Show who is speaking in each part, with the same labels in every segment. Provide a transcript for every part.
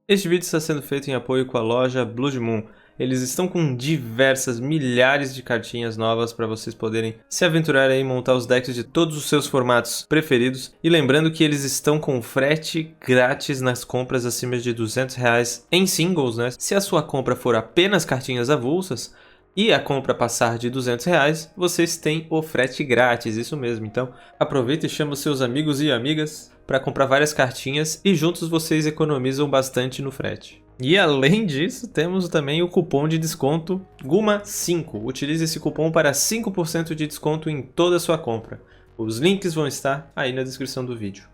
Speaker 1: Este vídeo está sendo feito em apoio com a loja Blood Moon. Eles estão com diversas milhares de cartinhas novas para vocês poderem se aventurar aí e montar os decks de todos os seus formatos preferidos. E lembrando que eles estão com frete grátis nas compras acima de R$200 em singles, né? Se a sua compra for apenas cartinhas avulsas e a compra passar de R$200, vocês têm o frete grátis, isso mesmo. Então aproveita e chama os seus amigos e amigas para comprar várias cartinhas e juntos vocês economizam bastante no frete. E além disso, temos também o cupom de desconto GUMA5. Utilize esse cupom para 5% de desconto em toda a sua compra. Os links vão estar aí na descrição do vídeo.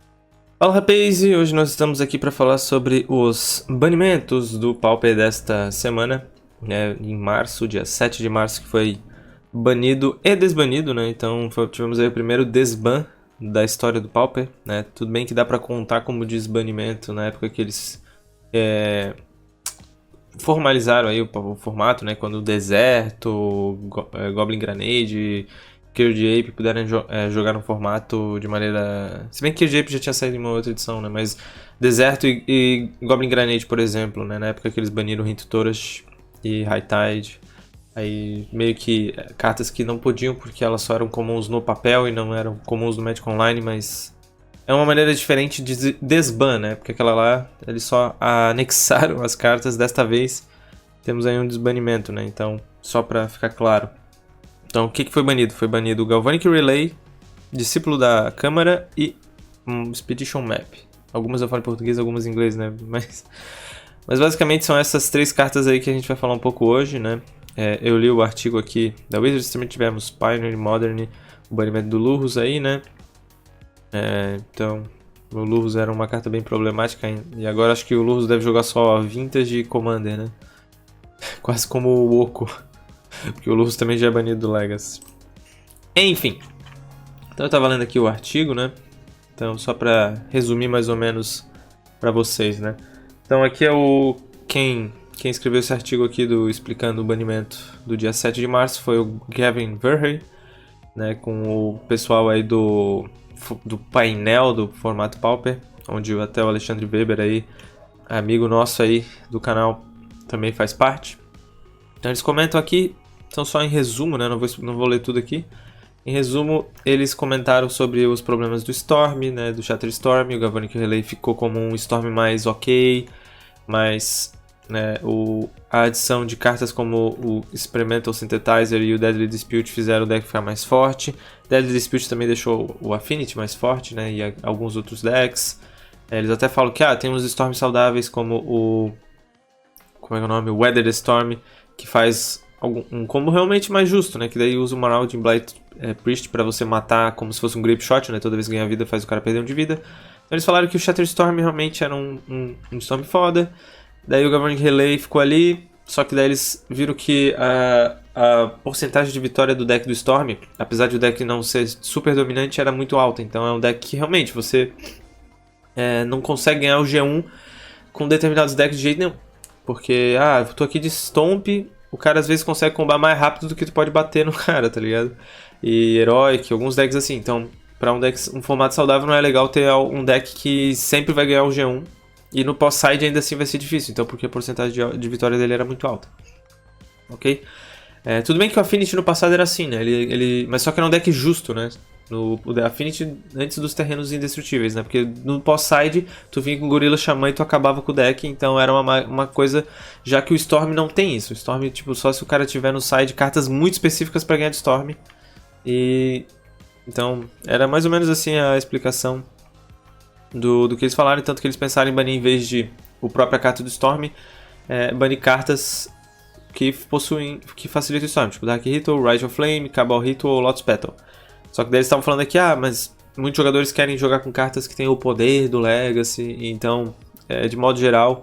Speaker 1: Fala rapaz, e hoje nós estamos aqui para falar sobre os banimentos do Pauper desta semana, né, em março, dia 7 de março, que foi banido e desbanido, né? Então tivemos aí o primeiro desban da história do Pauper, né? Tudo bem que dá para contar como desbanimento na época que eles formalizaram aí o formato, né? Quando o Deserto, Goblin Grenade, Cage Ape puderam jogar no formato de maneira... Se bem que Cage Ape já tinha saído em uma outra edição, né? Mas Deserto e Goblin Grenade, por exemplo, né? Na época que eles baniram Hint Tourist e High Tide. Aí meio que cartas que não podiam porque elas só eram comuns no papel e não eram comuns no Magic Online, mas é uma maneira diferente de desban, né? Porque aquela lá, eles só anexaram as cartas, desta vez temos aí um desbanimento, né? Então, só pra ficar claro. Então, o que foi banido? Foi banido o Galvanic Relay, Discípulo da Câmara e Expedition Map. Algumas eu falo em português, algumas em inglês, né? Mas basicamente são essas três cartas aí que a gente vai falar um pouco hoje, né? Eu li o artigo aqui da Wizards, também tivemos Pioneer, Modern, o banimento do Lurrus aí, né? Então, o Lurrus era uma carta bem problemática e agora acho que o Lurrus deve jogar só Vintage e Commander, né? Quase como o Oko, porque o Lurrus também já é banido do Legacy. Enfim, então eu tava lendo aqui o artigo, né? Então, só pra resumir mais ou menos pra vocês, né? Então aqui é quem escreveu esse artigo aqui explicando o banimento do dia 7 de março foi o Gavin Verhey, né, com o pessoal aí do painel do formato Pauper, onde até o Alexandre Weber aí, amigo nosso aí do canal, também faz parte. Então eles comentam aqui, são só em resumo, né, não vou ler tudo aqui. Em resumo, eles comentaram sobre os problemas do Storm, né, do Shatterstorm. O Galvanic Relay ficou como um Storm mais ok, mas né, a adição de cartas como o Experimental Synthetizer e o Deadly Dispute fizeram o deck ficar mais forte. Deadly Dispute também deixou o Affinity mais forte, né, e alguns outros decks. Eles até falam que tem uns Storms saudáveis como como é que é o nome? O Weathered Storm, que faz um combo realmente mais justo, né, que daí usa o Marauding Blight Priest para você matar como se fosse um Grape Shot, né, toda vez que ganha vida faz o cara perder 1 de vida. Então eles falaram que o Shatterstorm realmente era um Storm foda. Daí o Galvanic Relay ficou ali, só que daí eles viram que a porcentagem de vitória do deck do Storm, apesar de o deck não ser super dominante, era muito alta. Então é um deck que realmente você não consegue ganhar o G1 com determinados decks de jeito nenhum. Porque, eu tô aqui de Stomp, o cara às vezes consegue combar mais rápido do que tu pode bater no cara, tá ligado? E Heroic, alguns decks assim. Então, pra um formato saudável não é legal ter um deck que sempre vai ganhar o G1. E no pós-side ainda assim vai ser difícil, então porque a porcentagem de vitória dele era muito alta. Ok? Tudo bem que o Affinity no passado era assim, né? Mas só que era um deck justo, né? O Affinity antes dos terrenos indestrutíveis, né? Porque no pós-side tu vinha com Gorilla Xamã e tu acabava com o deck, então era uma coisa... Já que o Storm não tem isso. O Storm, tipo, só se o cara tiver no side cartas muito específicas pra ganhar de Storm. Então, era mais ou menos assim a explicação do que eles falaram, tanto que eles pensaram em banir, em vez de a própria carta do Storm, banir cartas que facilitam o Storm, tipo Dark Ritual, Rise of Flame, Cabal Ritual ou Lotus Petal. Só que daí eles estavam falando aqui, mas muitos jogadores querem jogar com cartas que têm o poder do Legacy, então, de modo geral,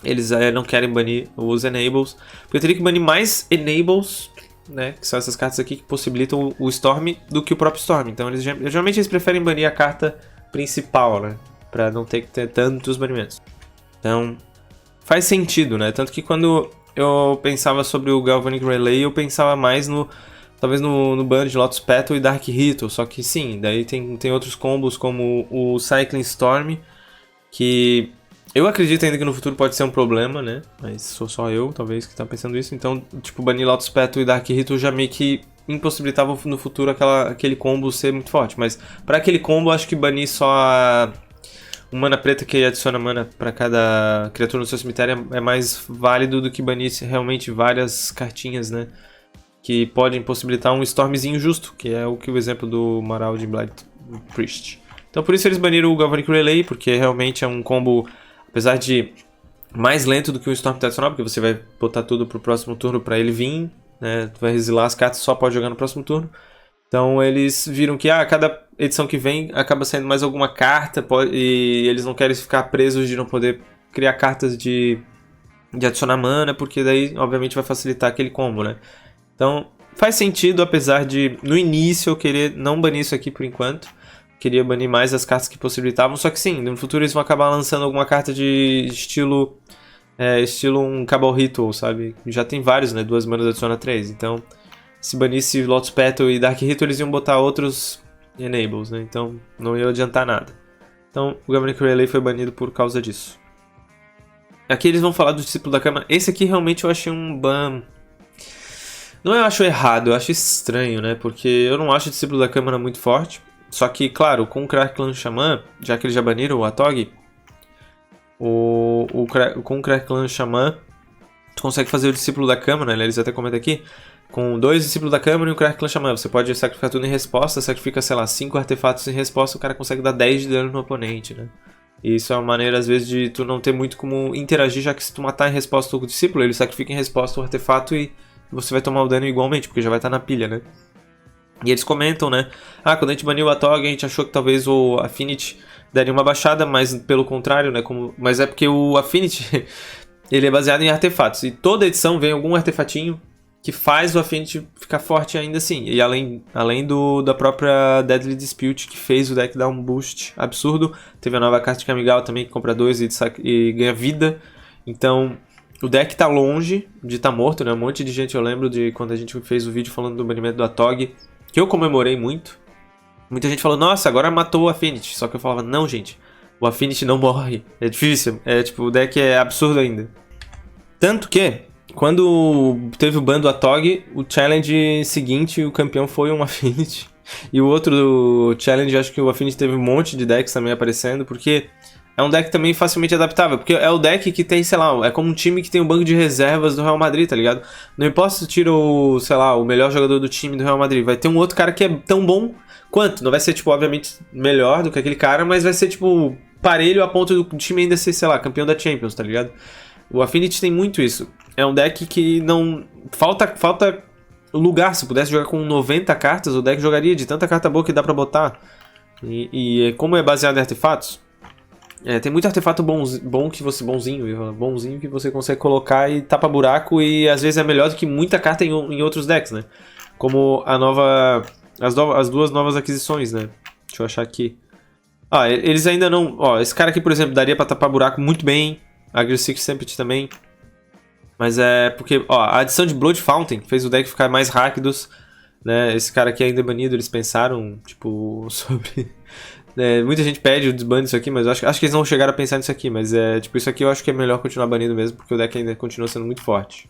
Speaker 1: eles não querem banir os Enables, porque eu teria que banir mais Enables, né, que são essas cartas aqui que possibilitam o Storm do que o próprio Storm. Então, geralmente eles preferem banir a carta principal, né? Pra não ter que ter tantos banimentos. Então, faz sentido, né? Tanto que quando eu pensava sobre o Galvanic Relay, eu pensava mais talvez no ban de Lotus Petal e Dark Ritual. Só que sim, daí tem outros combos como o Cycling Storm, que Eu acredito ainda que no futuro pode ser um problema, né? Mas sou só eu, talvez, que tá pensando isso. Então, tipo, banir Lotus Petal e Dark Ritual já meio que impossibilitava no futuro aquele combo ser muito forte. Mas pra aquele combo, acho que banir só o mana preta que adiciona mana pra cada criatura no seu cemitério é mais válido do que banir realmente várias cartinhas, né? Que podem possibilitar um Stormzinho justo, que é o exemplo do Maraude Blight Priest. Então por isso eles baniram o Galvanic Relay, porque realmente é um combo, apesar de mais lento do que o Storm tradicional, porque você vai botar tudo pro próximo turno pra ele vir, né? Tu vai exilar as cartas, só pode jogar no próximo turno. Então eles viram que cada edição que vem acaba saindo mais alguma carta, e eles não querem ficar presos de não poder criar cartas de adicionar mana, porque daí obviamente vai facilitar aquele combo, né? Então faz sentido, apesar de no início eu querer não banir isso aqui por enquanto. Queria banir mais as cartas que possibilitavam, só que sim, no futuro eles vão acabar lançando alguma carta de estilo um Cabal Ritual, sabe? Já tem vários, né? 2 manas adiciona 3, então se banisse Lotus Petal e Dark Ritual, eles iam botar outros Enables, né? Então não ia adiantar nada. Então o Galvanic Relay foi banido por causa disso. Aqui eles vão falar do Discípulo da Câmara. Esse aqui realmente eu achei um ban... Não eu acho errado, eu acho estranho, né? Porque eu não acho o Discípulo da Câmara muito forte. Só que, claro, com o Crackland Shaman, já que eles já baniram o Atog, com o Crackland Shaman, tu consegue fazer o Discípulo da Câmara, né? Eles até comentam aqui, com 2 Discípulos da Câmara e um Crackland Shaman. Você pode sacrificar tudo em resposta, sacrifica, sei lá, 5 artefatos em resposta, o cara consegue dar 10 de dano no oponente, né? E isso é uma maneira, às vezes, de tu não ter muito como interagir, já que se tu matar em resposta o Discípulo, ele sacrifica em resposta o artefato e você vai tomar o dano igualmente, porque já vai estar na pilha, né? E eles comentam, né? Quando a gente baniu o Atog, a gente achou que talvez o Affinity daria uma baixada, mas pelo contrário, né? Mas é porque o Affinity ele é baseado em artefatos. E toda edição vem algum artefatinho que faz o Affinity ficar forte ainda assim. E além da própria Deadly Dispute, que fez o deck dar um boost absurdo. Teve a nova carta de Kamigawa também, que compra 2 e ganha vida. Então, o deck tá longe de estar morto, né? Um monte de gente, eu lembro de quando a gente fez o vídeo falando do banimento do Atog, que eu comemorei muito. Muita gente falou, nossa, agora matou o Affinity. Só que eu falava, não, gente, o Affinity não morre. É difícil. O deck é absurdo ainda. Tanto que, quando teve o ban do Atog, o challenge seguinte, o campeão foi um Affinity. E o outro challenge, acho que o Affinity teve um monte de decks também aparecendo, porque é um deck também facilmente adaptável. Porque é o deck que tem, sei lá, é como um time que tem um banco de reservas do Real Madrid, tá ligado? Não importa se tira o melhor jogador do time do Real Madrid. Vai ter um outro cara que é tão bom quanto. Não vai ser, obviamente, melhor do que aquele cara, mas vai ser, parelho a ponto do time ainda ser, sei lá, campeão da Champions, tá ligado? O Affinity tem muito isso. É um deck que não... Falta lugar. Se pudesse jogar com 90 cartas, o deck jogaria de tanta carta boa que dá pra botar. E como é baseado em artefatos, tem muito artefato bonzinho que você consegue colocar e tapa buraco, e às vezes é melhor do que muita carta em outros decks, né? Como as 2 novas aquisições, né? Deixa eu achar aqui. Eles ainda não... esse cara aqui, por exemplo, daria pra tapar buraco muito bem. Aggressive Stampede também. Mas é porque, a adição de Blood Fountain fez o deck ficar mais rápidos, né? Esse cara aqui ainda é banido, eles pensaram, sobre... muita gente pede o desban disso aqui, mas eu acho que eles não chegaram a pensar nisso aqui. Mas isso aqui eu acho que é melhor continuar banido mesmo, porque o deck ainda continua sendo muito forte.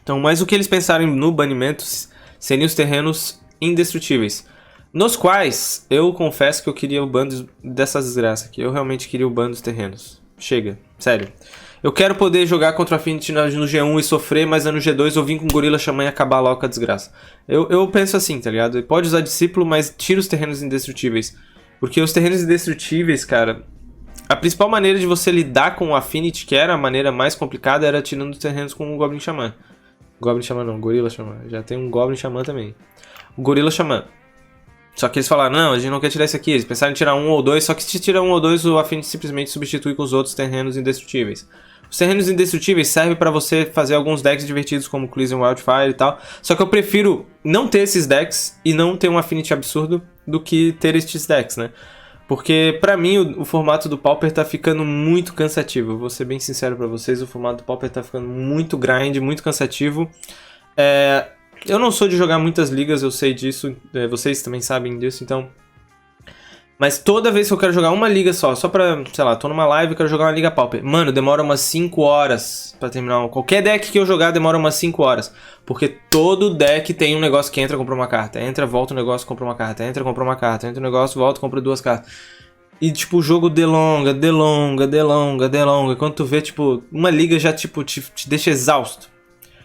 Speaker 1: Então, mas o que eles pensaram no banimento seriam os terrenos indestrutíveis, nos quais eu confesso que eu queria o ban dessas desgraças aqui. Eu realmente queria o ban dos terrenos. Chega, sério. Eu quero poder jogar contra o Affinity no G1 e sofrer, mas no G2 eu vim com Gorilla Shaman e acabar logo com a desgraça. Eu penso assim, tá ligado? Pode usar discípulo, mas tira os terrenos indestrutíveis. Porque os terrenos indestrutíveis, cara... A principal maneira de você lidar com o Affinity, que era a maneira mais complicada, era tirando os terrenos com o Goblin Shaman. Goblin Shaman não, Gorilla Shaman. Já tem um Goblin Shaman também. O Gorilla Shaman. Só que eles falaram, não, a gente não quer tirar isso aqui. Eles pensaram em tirar 1 ou 2, só que se tira 1 ou 2, o Affinity simplesmente substitui com os outros terrenos indestrutíveis. Os terrenos indestrutíveis servem pra você fazer alguns decks divertidos, como Cleansing Wildfire e tal. Só que eu prefiro não ter esses decks e não ter um Affinity absurdo do que ter esses decks, né? Porque pra mim o formato do Pauper tá ficando muito cansativo. Eu vou ser bem sincero pra vocês, o formato do Pauper tá ficando muito grind, muito cansativo. Eu não sou de jogar muitas ligas, eu sei disso, vocês também sabem disso, então... Mas toda vez que eu quero jogar uma liga só pra, sei lá, tô numa live e quero jogar uma liga Pauper. Mano, demora umas 5 horas pra terminar. Qualquer deck que eu jogar demora umas 5 horas. Porque todo deck tem um negócio que entra, compra uma carta. Entra, volta um negócio, compra uma carta. Entra, compra uma carta. Entra um negócio, volta, compra 2 cartas. E, tipo, o jogo delonga, delonga, delonga, delonga. Quando tu vê, tipo, uma liga já, tipo, te deixa exausto.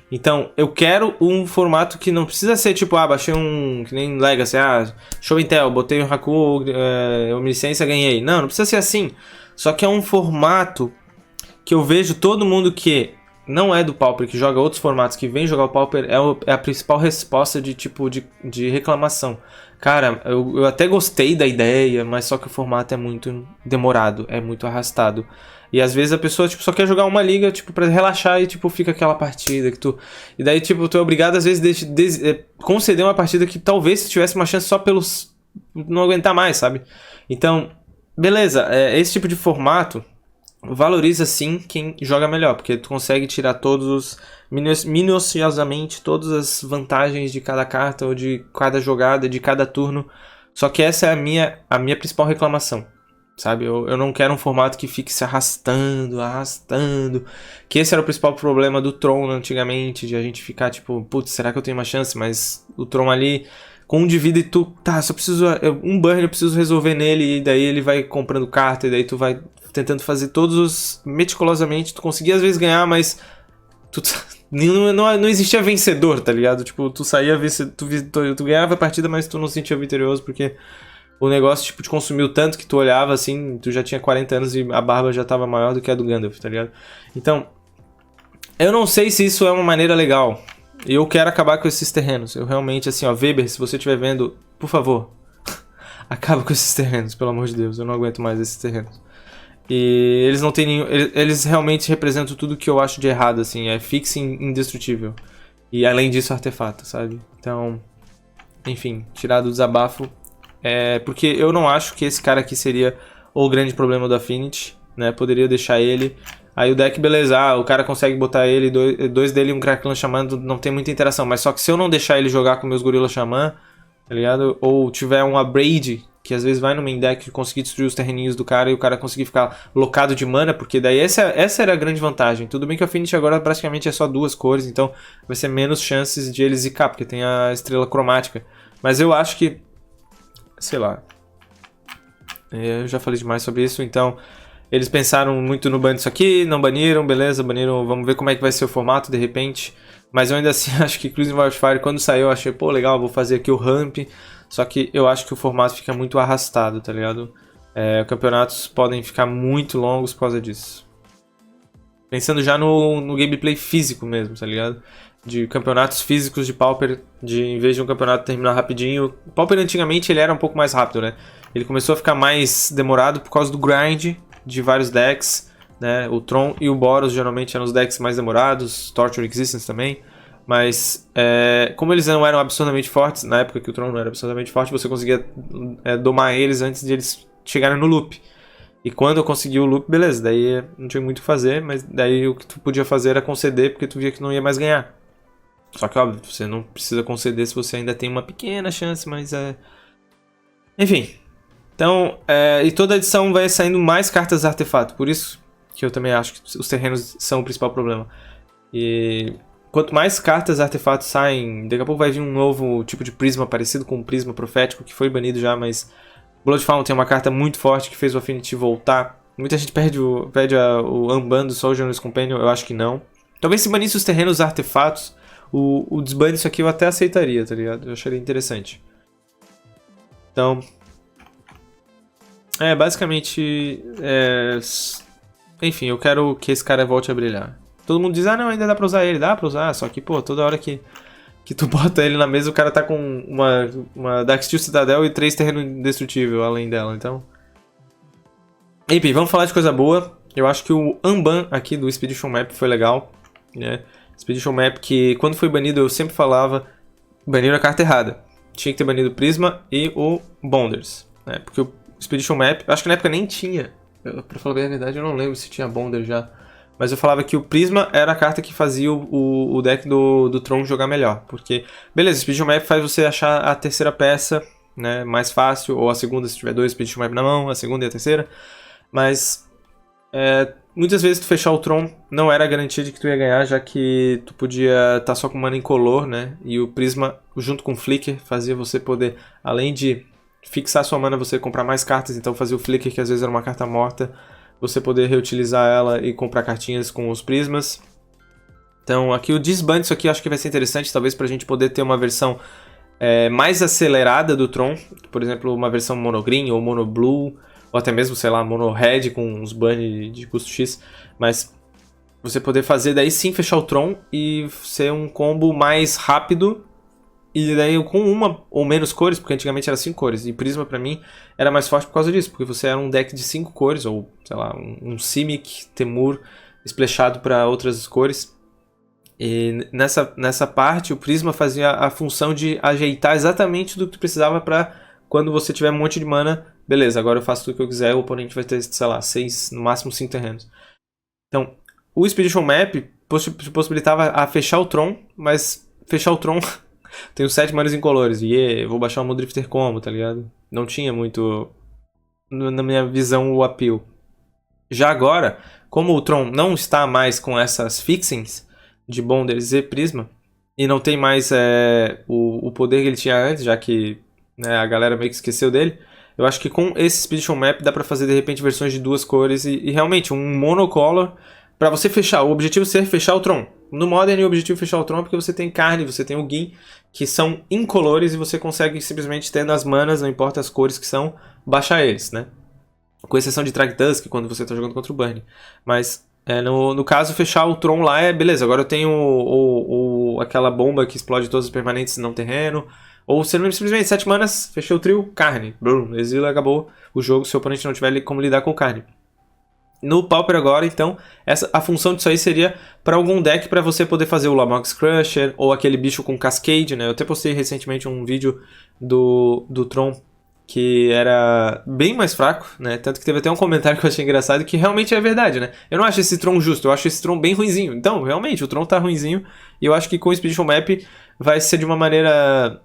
Speaker 1: Então, eu quero um formato que não precisa ser tipo, baixei um, que nem Legacy, Show and Tell, botei um Haku, Omnisciência, ganhei. Não precisa ser assim. Só que é um formato que eu vejo todo mundo que não é do Pauper, que joga outros formatos, que vem jogar o Pauper, é a principal resposta de tipo de reclamação. Cara, eu até gostei da ideia, mas só que o formato é muito demorado, é muito arrastado. E às vezes a pessoa tipo, só quer jogar uma liga tipo, pra relaxar e tipo, fica aquela partida que tu... E daí tipo, tu é obrigado às vezes conceder uma partida que talvez tivesse uma chance só pelos... não aguentar mais, sabe? Então, beleza, esse tipo de formato valoriza sim quem joga melhor, porque tu consegue tirar minuciosamente todas as vantagens de cada carta ou de cada jogada, de cada turno. Só que essa é a minha principal reclamação, sabe? Eu não quero um formato que fique se arrastando. Que esse era o principal problema do Tron antigamente, de a gente ficar tipo, putz, será que eu tenho uma chance? Mas o Tron ali com um de vida e tu, tá, só preciso um burn, eu preciso resolver nele, e daí ele vai comprando carta, e daí tu vai tentando fazer todos os meticulosamente, tu conseguia às vezes ganhar, mas não existia vencedor, tá ligado? Tipo, tu saía, tu ganhava a partida, mas tu não se sentia vitorioso, porque o negócio tipo, te consumiu tanto que tu olhava assim, tu já tinha 40 anos e a barba já tava maior do que a do Gandalf, tá ligado? Então, eu não sei se isso é uma maneira legal. Eu quero acabar com esses terrenos. Eu realmente, assim, Weber, se você estiver vendo, por favor, acaba com esses terrenos, pelo amor de Deus. Eu não aguento mais esses terrenos. E eles não têm nenhum... Eles realmente representam tudo que eu acho de errado, assim. É fixing indestrutível. E além disso, artefato, sabe? Então, enfim, tirar do desabafo. Porque eu não acho que esse cara aqui seria o grande problema do Affinity, né? Poderia deixar ele... Aí o deck, beleza, o cara consegue botar ele, dois dele e um Cracklan Xamã, não tem muita interação. Mas só que se eu não deixar ele jogar com meus Gorilla Xamã, tá ligado? Ou tiver um Abrade, que às vezes vai no main deck e conseguir destruir os terreninhos do cara e o cara conseguir ficar locado de mana, porque daí essa era a grande vantagem. Tudo bem que o Affinity agora praticamente é só 2 cores, então vai ser menos chances de ele zicar, porque tem a estrela cromática. Mas eu acho que, sei lá, eu já falei demais sobre isso, então... Eles pensaram muito no ban disso aqui, não baniram, beleza, baniram, vamos ver como é que vai ser o formato de repente. Mas eu ainda assim acho que Cruising Wildfire, quando saiu, eu achei, pô, legal, vou fazer aqui o ramp. Só que eu acho que o formato fica muito arrastado, tá ligado? Campeonatos podem ficar muito longos por causa disso. Pensando já no gameplay físico mesmo, tá ligado? De campeonatos físicos de Pauper, em vez de um campeonato terminar rapidinho. O Pauper antigamente ele era um pouco mais rápido, né? Ele começou a ficar mais demorado por causa do grind de vários decks, né? O Tron e o Boros geralmente eram os decks mais demorados, Torture Existence também, mas como eles não eram absurdamente fortes, na época que o Tron não era absurdamente forte, você conseguia domar eles antes de eles chegarem no loop. E quando eu consegui o loop, beleza, daí não tinha muito o que fazer, mas daí o que tu podia fazer era conceder, porque tu via que não ia mais ganhar. Só que, óbvio, você não precisa conceder se você ainda tem uma pequena chance, mas enfim... Então, e toda edição vai saindo mais cartas de artefato, por isso que eu também acho que os terrenos são o principal problema. E quanto mais cartas de artefato saem, daqui a pouco vai vir um novo tipo de prisma parecido com o prisma profético, que foi banido já, mas Bloodfawn tem uma carta muito forte que fez o Affinity voltar. Muita gente pede o unban do Sojourner's Companion, eu acho que não. Talvez se banisse os terrenos artefatos, o desban disso aqui eu até aceitaria, tá ligado? Eu acharia interessante. Então... basicamente, enfim, eu quero que esse cara volte a brilhar. Todo mundo diz, não, ainda dá pra usar ele, dá pra usar, só que, pô, toda hora que tu bota ele na mesa, o cara tá com uma Darksteel Citadel e 3 terreno indestrutível além dela, então... Enfim, vamos falar de coisa boa. Eu acho que o unban aqui do Expedition Map foi legal, né? Expedition Map que, quando foi banido, eu sempre falava, baniram a carta errada. Tinha que ter banido o Prisma e o Bonders, né? Porque o Expedition Map, acho que na época nem tinha. Pra falar a verdade, eu não lembro se tinha Bonder já. Mas eu falava que o Prisma era a carta que fazia o deck do Tron jogar melhor. Porque, beleza, o Expedition Map faz você achar a terceira peça né, mais fácil, ou a segunda se tiver 2 Expedition Map na mão, a segunda e a terceira. Mas muitas vezes tu fechar o Tron não era a garantia de que tu ia ganhar, já que tu podia estar só com mana incolor, né? E o Prisma, junto com o Flicker, fazia você poder, além de fixar sua mana, você comprar mais cartas. Então fazia o Flicker, que às vezes era uma carta morta, você poder reutilizar ela e comprar cartinhas com os Prismas. Então aqui o desband disso aqui eu acho que vai ser interessante, talvez pra gente poder ter uma versão mais acelerada do Tron. Por exemplo, uma versão mono green ou mono blue, ou até mesmo, sei lá, mono red com uns ban de custo X. Mas você poder fazer daí sim fechar o Tron e ser um combo mais rápido. E daí com uma ou menos cores, porque antigamente era 5 cores. E Prisma pra mim era mais forte por causa disso, porque você era um deck de 5 cores, ou sei lá, um Simic, Temur, splashado para outras cores. E nessa parte o Prisma fazia a função de ajeitar exatamente do que tu precisava pra quando você tiver um monte de mana, beleza, agora eu faço tudo o que eu quiser, o oponente vai ter, sei lá, 6, no máximo 5 terrenos. Então, o Expedition Map possibilitava a fechar o Tron, mas fechar o Tron... Tenho 7 manas incolores, e vou baixar o Muldrifter como, tá ligado? Não tinha muito, na minha visão, o appeal. Já agora, como o Tron não está mais com essas fixings de Bonders e Prisma, e não tem mais o poder que ele tinha antes, já que a galera meio que esqueceu dele, eu acho que com esse Expedition Map dá pra fazer de repente versões de 2 cores e realmente um monocolor pra você fechar. O objetivo ser fechar o Tron. No Modern, o objetivo é fechar o Tron porque você tem Carne, você tem o Gin, que são incolores e você consegue simplesmente ter nas manas, não importa as cores que são, baixar eles, né? Com exceção de Thragtusk, quando você tá jogando contra o Burn. Mas, no caso, fechar o Tron lá beleza, agora eu tenho aquela bomba que explode todos os permanentes não terreno. Ou simplesmente 7 manas, fechei o trio, Carne. Brum, exila, acabou o jogo se o oponente não tiver como lidar com Carne. No Pauper agora, então, a função disso aí seria para algum deck para você poder fazer o Lamox Crusher ou aquele bicho com Cascade, né? Eu até postei recentemente um vídeo do Tron que era bem mais fraco, né? Tanto que teve até um comentário que eu achei engraçado que realmente é verdade, né? Eu não acho esse Tron justo, eu acho esse Tron bem ruinzinho. Então, realmente, o Tron tá ruinzinho e eu acho que com o Expedition Map vai ser de uma maneira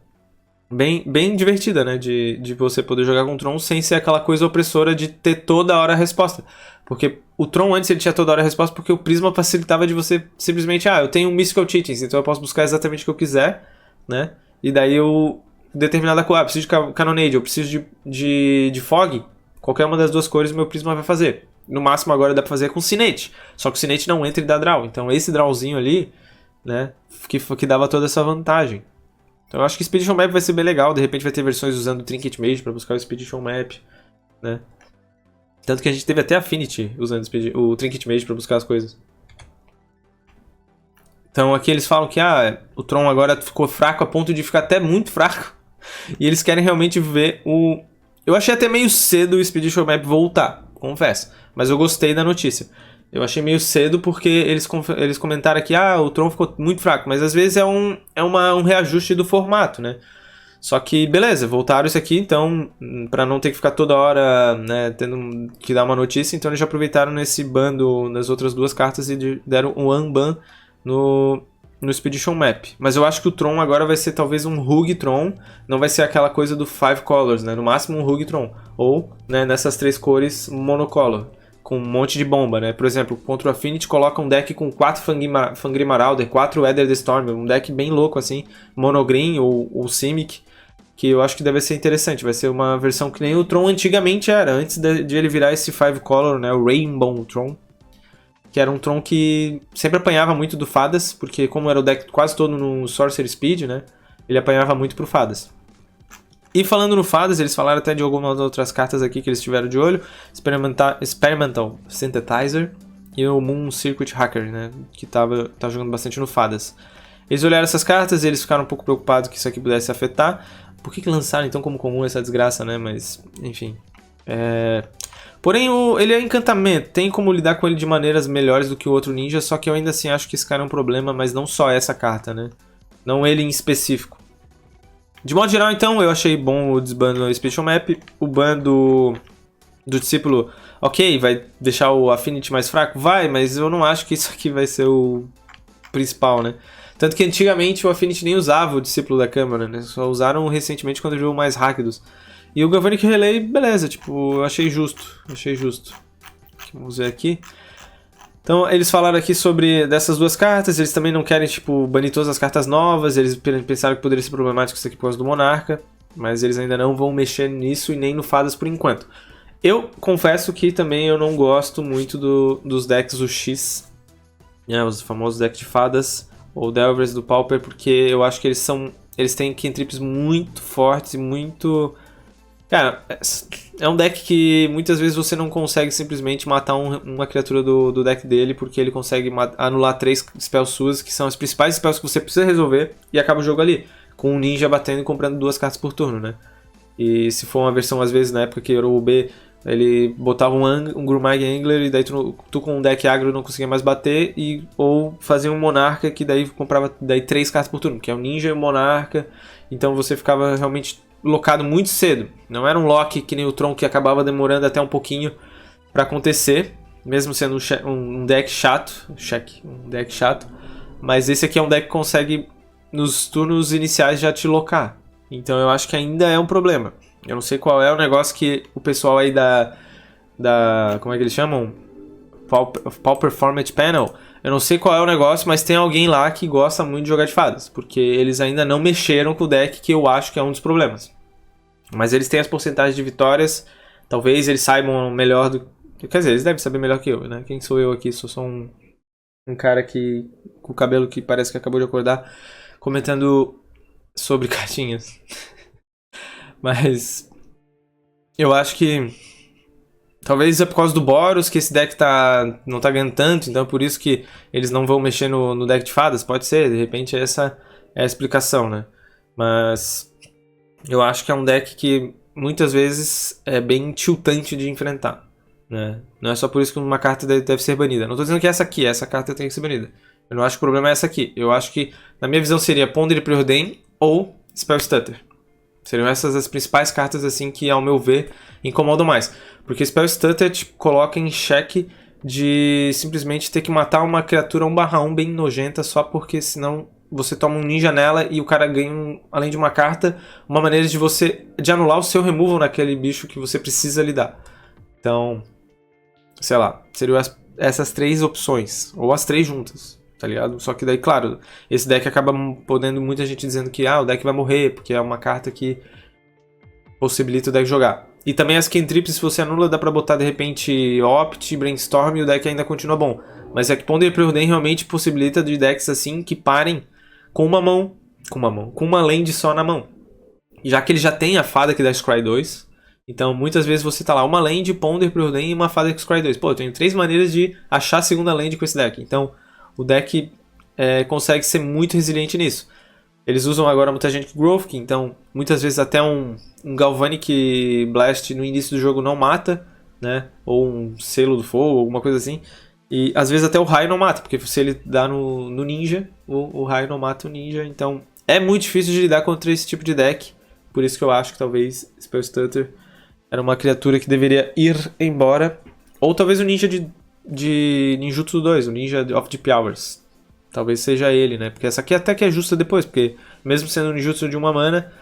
Speaker 1: bem divertida, né? De você poder jogar com o Tron sem ser aquela coisa opressora de ter toda hora a resposta. Porque o Tron antes ele tinha toda hora a resposta porque o Prisma facilitava de você simplesmente, eu tenho um Mystical Teachings, então eu posso buscar exatamente o que eu quiser, né? E daí eu, determinada cor, preciso de Cannonade, eu preciso de Fog, qualquer uma das duas cores o meu Prisma vai fazer. No máximo agora dá pra fazer com Sinete, só que o Sinete não entra e dá draw, então esse drawzinho ali, né, que dava toda essa vantagem. Então eu acho que Expedition Map vai ser bem legal, de repente vai ter versões usando o Trinket Mage pra buscar o Expedition Map, né? Tanto que a gente teve até Affinity usando o Trinket Mage pra buscar as coisas. Então aqui eles falam que o Tron agora ficou fraco a ponto de ficar até muito fraco. E eles querem realmente ver o... Eu achei até meio cedo o Expedition Map voltar, confesso. Mas eu gostei da notícia. Eu achei meio cedo porque eles comentaram aqui, o Tron ficou muito fraco. Mas às vezes é um reajuste do formato, né? Só que, beleza, voltaram isso aqui, então, pra não ter que ficar toda hora, né, tendo que dar uma notícia, então eles já aproveitaram nesse ban nas outras duas cartas e deram um unban no Expedition Map. Mas eu acho que o Tron agora vai ser talvez um Hug Tron, não vai ser aquela coisa do 5 colors, né, no máximo um Hug Tron. Ou, né, nessas 3 cores monocolor, com um monte de bomba, né. Por exemplo, contra o Affinity coloca um deck com 4 Fangry Marauder, 4 Ether the Storm, um deck bem louco assim, monogreen ou Simic, que eu acho que deve ser interessante. Vai ser uma versão que nem o Tron antigamente era, antes de ele virar esse 5 color, né, o Rainbow Tron, que era um Tron que sempre apanhava muito do Fadas, porque como era o deck quase todo no Sorcerer Speed, né, ele apanhava muito pro Fadas. E falando no Fadas, eles falaram até de algumas outras cartas aqui que eles tiveram de olho, Experimental Synthetizer e o Moon Circuit Hacker, né, que tá jogando bastante no Fadas. Eles olharam essas cartas e eles ficaram um pouco preocupados que isso aqui pudesse afetar. Por que lançaram então como comum essa desgraça, né? Mas, enfim. Porém, ele é encantamento. Tem como lidar com ele de maneiras melhores do que o outro ninja. Só que eu ainda assim acho que esse cara é um problema. Mas não só essa carta, né? Não ele em específico. De modo geral, então, eu achei bom o desban do Expedition Map. O ban do discípulo, ok, vai deixar o Affinity mais fraco? Vai, mas eu não acho que isso aqui vai ser o principal, né? Tanto que antigamente o Affinity nem usava o Discípulo da Câmara, né? Só usaram recentemente quando jogou mais Rakdos. E o Galvanic Relay, beleza, tipo, eu achei justo. Vamos ver aqui. Então, eles falaram aqui sobre dessas duas cartas, eles também não querem, tipo, banir todas as cartas novas, eles pensaram que poderia ser problemático isso aqui por causa do Monarca, mas eles ainda não vão mexer nisso e nem no Fadas por enquanto. Eu confesso que também eu não gosto muito dos decks UX, né, os famosos decks de Fadas, ou Delvers do Pauper, porque eu acho que eles têm cantrips muito fortes e muito... Cara, é um deck que muitas vezes você não consegue simplesmente matar uma criatura do deck dele, porque ele consegue anular 3 spells suas, que são as principais spells que você precisa resolver, e acaba o jogo ali, com um ninja batendo e comprando 2 cartas por turno, né? E se for uma versão, às vezes, na época que era o B, ele botava um Grumag Angler, e daí tu com um deck agro não conseguia mais bater, ou fazia um Monarca, que daí comprava 3 cartas por turno, que é um ninja e um Monarca, então você ficava realmente locado muito cedo. Não era um lock que nem o Tron, que acabava demorando até um pouquinho pra acontecer, mesmo sendo um deck chato, um deck chato, mas esse aqui é um deck que consegue nos turnos iniciais já te locar. Então eu acho que ainda é um problema. Eu não sei qual é o negócio que o pessoal aí como é que eles chamam? Pauper Format Panel. Eu não sei qual é o negócio, mas tem alguém lá que gosta muito de jogar de fadas, porque eles ainda não mexeram com o deck, que eu acho que é um dos problemas. Mas eles têm as porcentagens de vitórias, talvez eles saibam melhor do... Quer dizer, eles devem saber melhor que eu, né? Quem sou eu aqui? Sou só um cara que com o cabelo que parece que acabou de acordar, comentando sobre cartinhas. Mas eu acho que talvez é por causa do Boros que esse deck não tá ganhando tanto, então é por isso que eles não vão mexer no deck de fadas, pode ser, de repente essa é a explicação, né? Mas eu acho que é um deck que muitas vezes é bem tiltante de enfrentar, né? Não é só por isso que uma carta deve ser banida. Não tô dizendo que essa carta tem que ser banida. Eu não acho que o problema é essa aqui. Eu acho que, na minha visão, seria Ponder e Preordain ou Spell Stutter. Seriam essas as principais cartas, assim, que, ao meu ver, incomodam mais. Porque Spell Stutter te coloca em xeque de simplesmente ter que matar uma criatura 1/1 bem nojenta, só porque senão você toma um ninja nela e o cara ganha, além de uma carta, uma maneira de anular o seu removal naquele bicho que você precisa lidar. Então, sei lá, seriam essas 3 opções, ou as 3 juntas. Tá ligado? Só que daí, claro, esse deck acaba podendo muita gente dizendo que o deck vai morrer, porque é uma carta que possibilita o deck jogar. E também as cantrips, se você anula, dá pra botar de repente Opt, Brainstorm e o deck ainda continua bom. Mas é que Ponder e Preordain realmente possibilita de decks assim que parem com uma land só na mão. Já que ele já tem a fada que dá Scry 2, então muitas vezes você tá lá, uma land, Ponder, Preordain e uma fada que Scry 2. Pô, eu tenho 3 maneiras de achar a segunda land com esse deck. Então o deck consegue ser muito resiliente nisso. Eles usam agora Mutagenic Growth, que então muitas vezes até um Galvanic Blast no início do jogo não mata, né? Ou um Selo do Fogo, alguma coisa assim. E às vezes até o raio não mata, porque se ele dá no ninja, o raio não mata o ninja. Então é muito difícil de lidar contra esse tipo de deck. Por isso que eu acho que talvez Spell Stutter era uma criatura que deveria ir embora. Ou talvez o ninja de Ninjutsu 2, o Ninja of Deep Hours. Talvez seja ele, né? Porque essa aqui até que é justa depois, porque mesmo sendo um Ninjutsu de uma mana,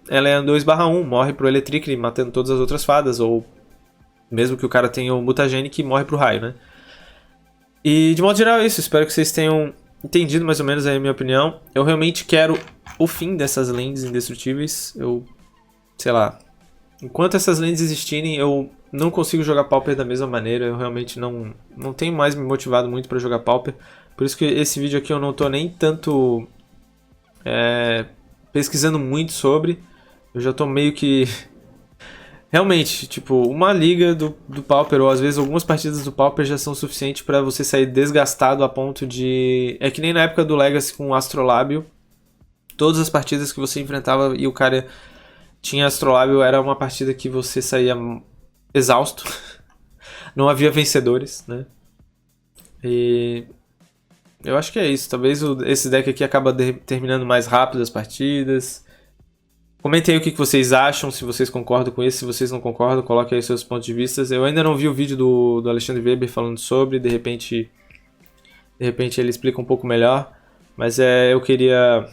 Speaker 1: ela é 2/1, morre pro Electric matando todas as outras fadas, ou mesmo que o cara tenha o Mutagenic, morre pro raio, né? E de modo geral é isso, espero que vocês tenham entendido mais ou menos aí a minha opinião. Eu realmente quero o fim dessas lands indestrutíveis. Sei lá, enquanto essas lands existirem, eu não consigo jogar Pauper da mesma maneira. Eu realmente não tenho mais me motivado muito para jogar Pauper. Por isso que esse vídeo aqui eu não tô nem tanto pesquisando muito sobre. Eu já tô meio que... Realmente, tipo, uma liga do Pauper, ou às vezes algumas partidas do Pauper já são suficientes pra você sair desgastado a ponto de... É que nem na época do Legacy com o Astrolábio. Todas as partidas que você enfrentava e o cara tinha Astrolábio, era uma partida que você saía exausto. Não havia vencedores, né? E eu acho que é isso. Talvez esse deck aqui acaba terminando mais rápido as partidas. Comentem aí o que vocês acham, se vocês concordam com isso, se vocês não concordam, coloquem aí seus pontos de vista. Eu ainda não vi o vídeo do Alexandre Weber falando sobre, de repente ele explica um pouco melhor. Mas eu queria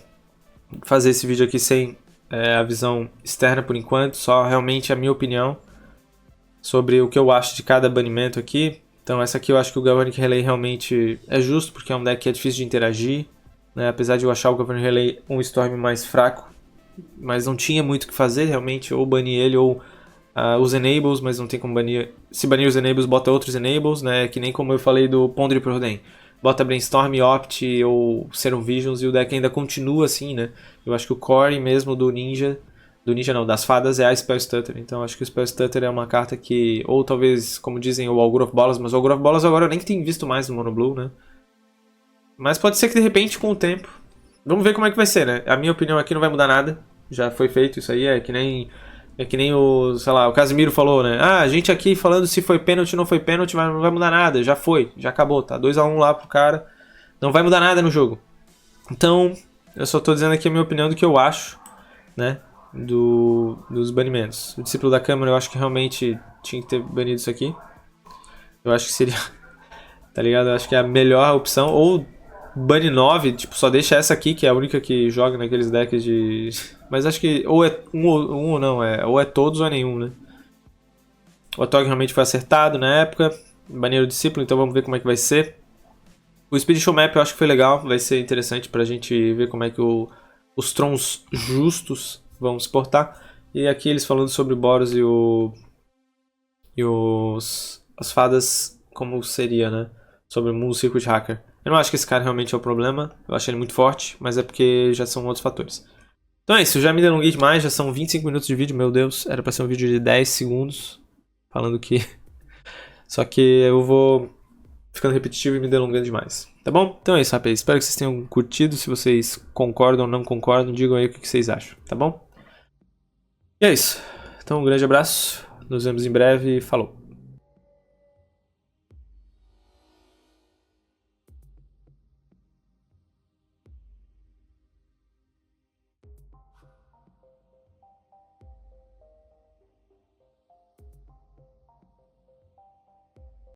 Speaker 1: fazer esse vídeo aqui sem a visão externa por enquanto, só realmente a minha opinião sobre o que eu acho de cada banimento aqui. Então essa aqui eu acho que o Galvanic Relay realmente é justo, porque é um deck que é difícil de interagir, né? Apesar de eu achar o Galvanic Relay um Storm mais fraco, mas não tinha muito o que fazer realmente, ou banir ele ou os Enables, mas não tem como banir. Se banir os Enables, bota outros Enables, né? Que nem como eu falei do Pondre Proden. Bota Brainstorm, Opt ou Serum Visions e o deck ainda continua assim, né? Eu acho que o core mesmo do Ninja não, das fadas é a Spell Stutter. Então acho que o Spell Stutter é uma carta que, ou talvez, como dizem, o Augur of Bolas, mas o Augur of Bolas agora eu nem tenho visto mais no Mono Blue, né? Mas pode ser que de repente com o tempo. Vamos ver como é que vai ser, né? A minha opinião aqui não vai mudar nada. Já foi feito isso aí, é que nem o, sei lá, o Casimiro falou, né? Ah, a gente aqui falando se foi pênalti ou não foi pênalti, mas não vai mudar nada, já foi, já acabou, tá 2-1 lá pro cara. Não vai mudar nada no jogo. Então, eu só tô dizendo aqui a minha opinião do que eu acho, né? Dos banimentos. O discípulo da Câmara eu acho que realmente tinha que ter banido isso aqui. Eu acho que seria, tá ligado? Eu acho que é a melhor opção. Ou bane 9, tipo, só deixa essa aqui, que é a única que joga naqueles decks de... Mas acho que ou é um ou não, ou é todos ou é nenhum, né? O Atog realmente foi acertado na época. Baneiro discípulo, então vamos ver como é que vai ser. O Speed Show Map eu acho que foi legal, vai ser interessante pra gente ver como é que os Trons justos vão se portar. E aqui eles falando sobre o Boros as fadas, como seria, né? Sobre o Moon Circuit Hacker. Eu não acho que esse cara realmente é o problema, eu acho ele muito forte, mas é porque já são outros fatores. Então é isso, já me delonguei demais, já são 25 minutos de vídeo, meu Deus, era pra ser um vídeo de 10 segundos, falando que... Só que eu vou ficando repetitivo e me delongando demais, tá bom? Então é isso, rapaz, espero que vocês tenham curtido, se vocês concordam ou não concordam, digam aí o que vocês acham, tá bom? E é isso, então um grande abraço, nos vemos em breve e falou!